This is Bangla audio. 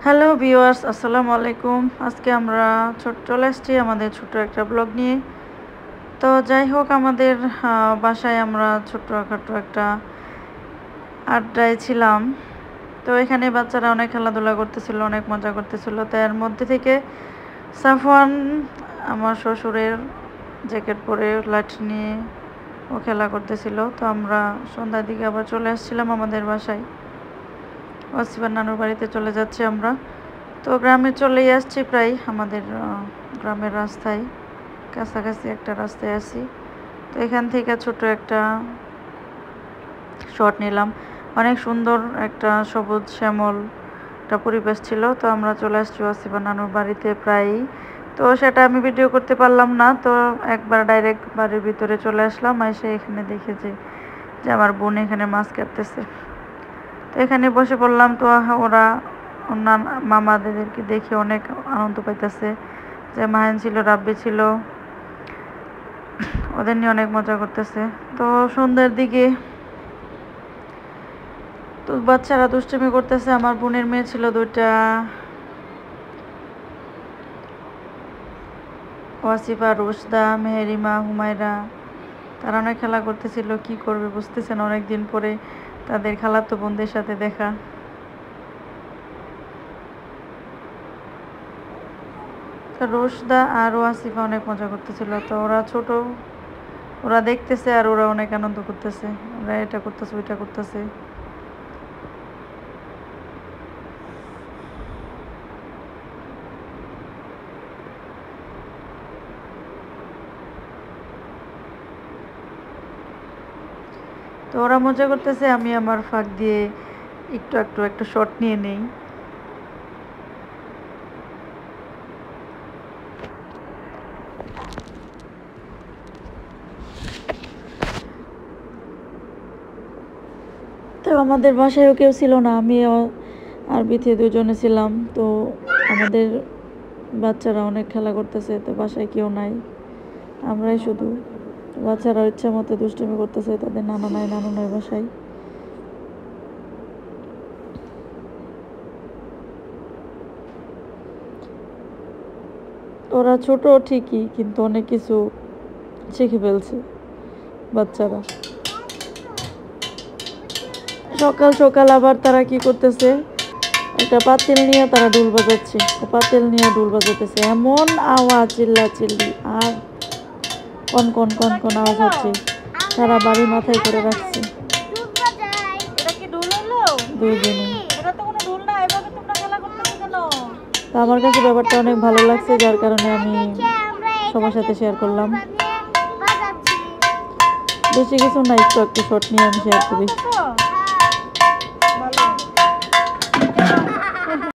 হ্যালো ভিউয়ার্স, আসসালামু আলাইকুম। আজকে আমরা চলে এসেছি আমাদের ছোট্ট একটা ব্লগ নিয়ে। তো যাই হোক, আমাদের বাসায় আমরা ছোট্টখাটো একটা আড্ডায় ছিলাম। তো এখানে বাচ্চারা অনেক খেলাধুলা করতেছিল, অনেক মজা করতেছিল। তো এর মধ্যে থেকে সাফওয়ান আমার শ্বশুরের জ্যাকেট পরে লাঠি নিয়ে ও খেলা করতেছিল। তো আমরা সন্ধ্যার দিকে আবার চলে আসছিলাম আমাদের বাসায়। ওয়াসিফার নানুর বাড়িতে চলে যাচ্ছি আমরা। তো গ্রামে চলেই আসছি, প্রায় আমাদের গ্রামের রাস্তায়, কাছাকাছি একটা রাস্তায় আছি। তো এখান থেকে ছোট একটা শট নিলাম। অনেক সুন্দর একটা সবুজ শ্যামল একটা পরিবেশ ছিল। তো আমরা চলে আসছি ওয়াসিফা নানুর বাড়িতে প্রায়ই। তো সেটা আমি ভিডিও করতে পারলাম না। তো একবার ডাইরেক্ট বাড়ির ভিতরে চলে আসলাম, এসে এখানে দেখেছি যে আমার বোন এখানে মাছ কাটতেছে। তো এখানে বসে পড়লাম। তো ওরা অন্যান্য মামাদেরকে দেখে অনেক আনন্দ পাইতেছে, যে মাহিন ছিল, রাব্বি ছিল, ওদের নিয়ে অনেক মজা করতেছে। তো সন্ধ্যার দিকে তো বাচ্চারা দুষ্টুমি করতেছে। আমার বোনের মেয়ে ছিল দুইটা, ওয়াসিফা, রুশদা, মেহেরিমা, হুমায়রা। তারা অনেক খেলা করতেছিল, কি করবে বুঝতেছেন, অনেকদিন পরে তাদের খালাতো বোনদের সাথে দেখা। তো রুশদা আর ওয়াসিফা অনেক মজা করতেছিল। তো ওরা ছোট, ওরা দেখতেছে আর ওরা অনেক আনন্দ করতেছে, ওরা এটা করতেছে ওইটা করতেছে। তো ওরা মজা করতেছে, আমি আমার ফাঁক দিয়ে একটু একটু একটা শট নিয়ে নেই। তো আমাদের বাসায়ও কেউ ছিল না, আমি আর বিথি দুজনে ছিলাম। তো আমাদের বাচ্চারা অনেক খেলা করতেছে, তো বাসায় কেউ নাই, আমরাই শুধু। বাচ্চারা ইচ্ছা মতো দুষ্টুমি করতেছে, তাদের নানা নাই, নানু নাই বাসায়। ওরা ছোট ঠিকই, কিন্তু অনেক কিছু শিখে ফেলছে বাচ্চারা। সকাল সকাল আবার তারা কি করতেছে, একটা পাতিল নিয়ে তারা ঢোল বাজাচ্ছে, পাতিল নিয়ে ঢোল বাজাতেছে, এমন আওয়াজ, চিল্লা চিল্লি আর কন কন কন কন আওয়াজ হচ্ছে, সারা বাড়ি মাথায় করে রাখছে দুইজনে। তো আমার কাছে ব্যাপারটা অনেক ভালো লাগছে, যার কারণে আমি সবার সাথে শেয়ার করলাম। বেশি কিছু না, একটু একটু শট নিয়ে আমি শেয়ার করি।